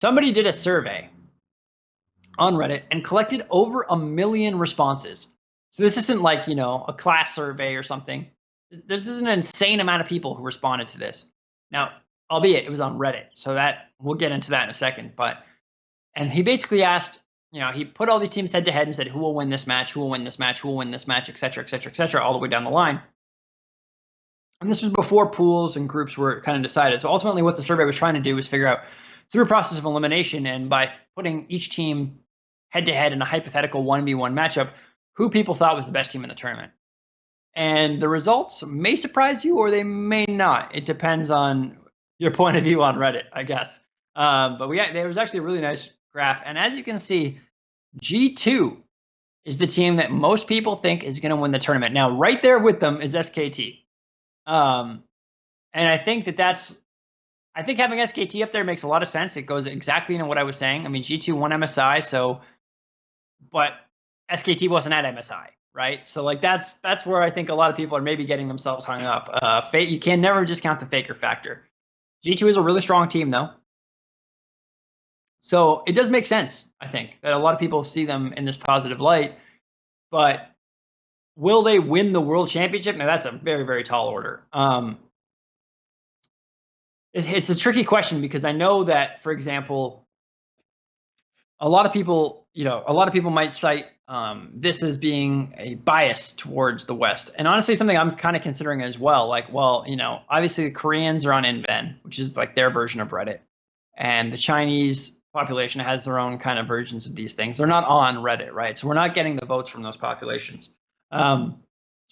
Somebody did a survey on Reddit and collected over 1 million responses. So this isn't like, a class survey or something. This is an insane amount of people who responded to this. Now, albeit it was on Reddit, so that we'll get into that in a second. And he basically asked, he put all these teams head to head and said, who will win this match, who will win this match, who will win this match, et cetera, et cetera, et cetera, all the way down the line. And this was before pools and groups were kind of decided. So ultimately what the survey was trying to do was figure out, through a process of elimination and by putting each team head to head in a hypothetical 1v1 matchup, who people thought was the best team in the tournament. And the results may surprise you or they may not. It depends on your point of view on Reddit, I guess. But there was actually a really nice graph. And as you can see, G2 is the team that most people think is going to win the tournament. Now, right there with them is SKT. And I think I think having SKT up there makes a lot of sense. It goes exactly into what I was saying. I mean, G2 won MSI, but SKT wasn't at MSI, right? So like that's where I think a lot of people are maybe getting themselves hung up. You can never discount the faker factor. G2 is a really strong team though. So it does make sense, I think, that a lot of people see them in this positive light. But will they win the World Championship? Now, that's a very, very tall order. It's a tricky question because I know that, for example, a lot of people might cite this as being a bias towards the West. And honestly, something I'm kind of considering as well. Like, well, obviously the Koreans are on InVen, which is like their version of Reddit. And the Chinese population has their own kind of versions of these things. They're not on Reddit, right? So we're not getting the votes from those populations. So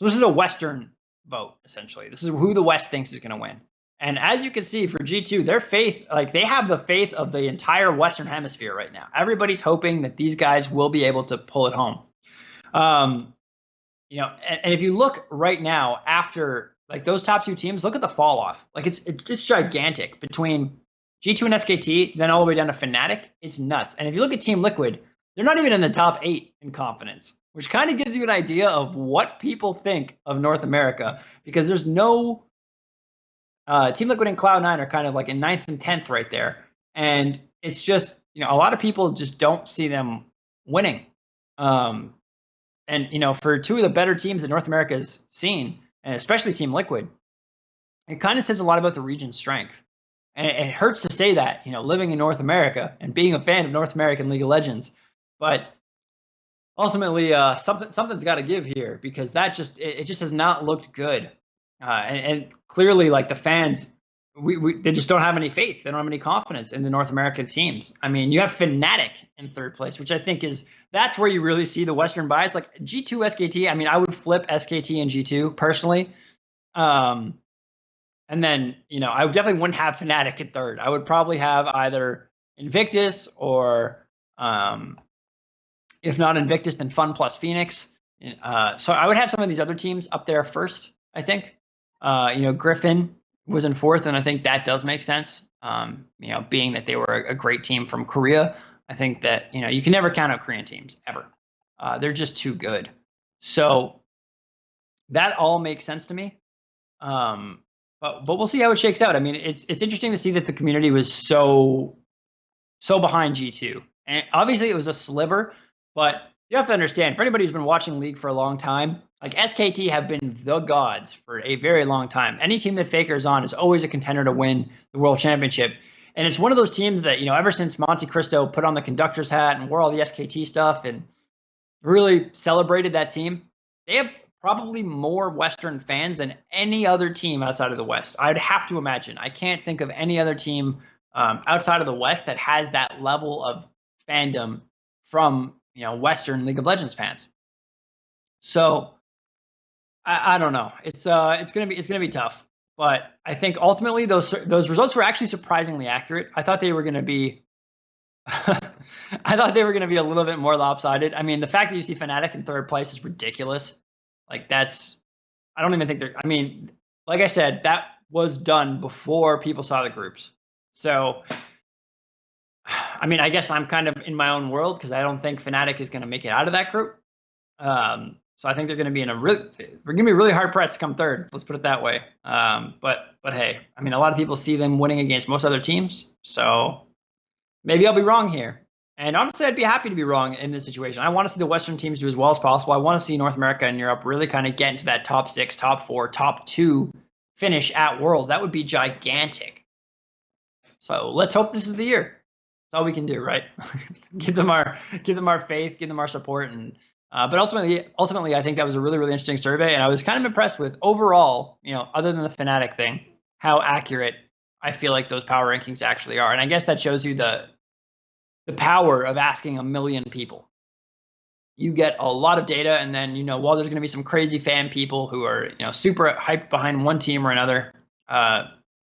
this is a Western vote, essentially. This is who the West thinks is going to win. And as you can see for G2, their faith, like they have the faith of the entire Western Hemisphere right now. Everybody's hoping that these guys will be able to pull it home. And if you look right now after like those top two teams, look at the fall off. Like it's gigantic between G2 and SKT, then all the way down to Fnatic. It's nuts. And if you look at Team Liquid, they're not even in the top 8 in confidence, which kind of gives you an idea of what people think of North America, because there's no Team Liquid and Cloud9 are kind of like in 9th and 10th right there. And it's just, a lot of people just don't see them winning. And, for two of the better teams that North America has seen, and especially Team Liquid, it kind of says a lot about the region's strength. And it hurts to say that, living in North America and being a fan of North American League of Legends. But ultimately, something's got to give here, because that just has not looked good. And clearly, like the fans, they just don't have any faith. They don't have any confidence in the North American teams. I mean, you have Fnatic in 3rd place, which I think that's where you really see the Western bias. Like G2, SKT, I mean, I would flip SKT and G2 personally. And then, I definitely wouldn't have Fnatic at 3rd. I would probably have either Invictus or, if not Invictus, then Fun plus Phoenix. So I would have some of these other teams up there first, I think. Griffin was in 4th, and I think that does make sense. Being that they were a great team from Korea, I think that, you can never count out Korean teams, ever. They're just too good. So that all makes sense to me. But we'll see how it shakes out. I mean, it's interesting to see that the community was so behind G2. And obviously it was a sliver, but you have to understand, for anybody who's been watching League for a long time, like SKT have been the gods for a very long time. Any team that Faker's on is always a contender to win the World Championship. And it's one of those teams that, ever since Monte Cristo put on the conductor's hat and wore all the SKT stuff and really celebrated that team, they have probably more Western fans than any other team outside of the West. I'd have to imagine. I can't think of any other team outside of the West that has that level of fandom from Western League of Legends fans. So I don't know. It's gonna be tough. But I think ultimately those results were actually surprisingly accurate. I thought they were gonna be I thought they were gonna be a little bit more lopsided. I mean, the fact that you see Fnatic in 3rd place is ridiculous. Like I don't even think I mean, like I said, that was done before people saw the groups. So, I mean, I guess I'm kind of in my own world because I don't think Fnatic is going to make it out of that group. So I think they're going to be we're going to be really hard pressed to come 3rd. Let's put it that way. But hey, I mean, a lot of people see them winning against most other teams. So maybe I'll be wrong here. And honestly, I'd be happy to be wrong in this situation. I want to see the Western teams do as well as possible. I want to see North America and Europe really kind of get into that top 6, top 4, top 2 finish at Worlds. That would be gigantic. So let's hope this is the year. That's all we can do, right? give them our faith, give them our support, and but ultimately, I think that was a really, really interesting survey, and I was kind of impressed with overall, other than the Fnatic thing, how accurate I feel like those power rankings actually are. And I guess that shows you the power of asking 1 million people. You get a lot of data, and then while there's going to be some crazy fan people who are super hyped behind one team or another,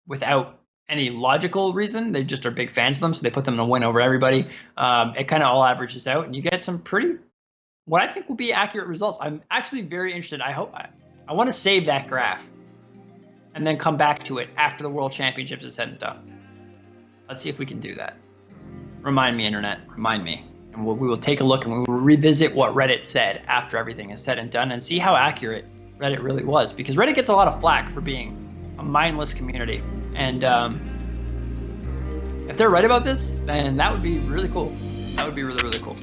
without any logical reason, they just are big fans of them, so they put them to win over everybody. It kind of all averages out, and you get some pretty, what I think will be accurate results. I'm actually very interested. I want to save that graph and then come back to it after the World Championships is said and done. Let's see if we can do that. Remind me, internet. Remind me. And we will take a look and we will revisit what Reddit said after everything is said and done and see how accurate Reddit really was. Because Reddit gets a lot of flack for being a mindless community. And if they're right about this, then that would be really cool. That would be really, really cool.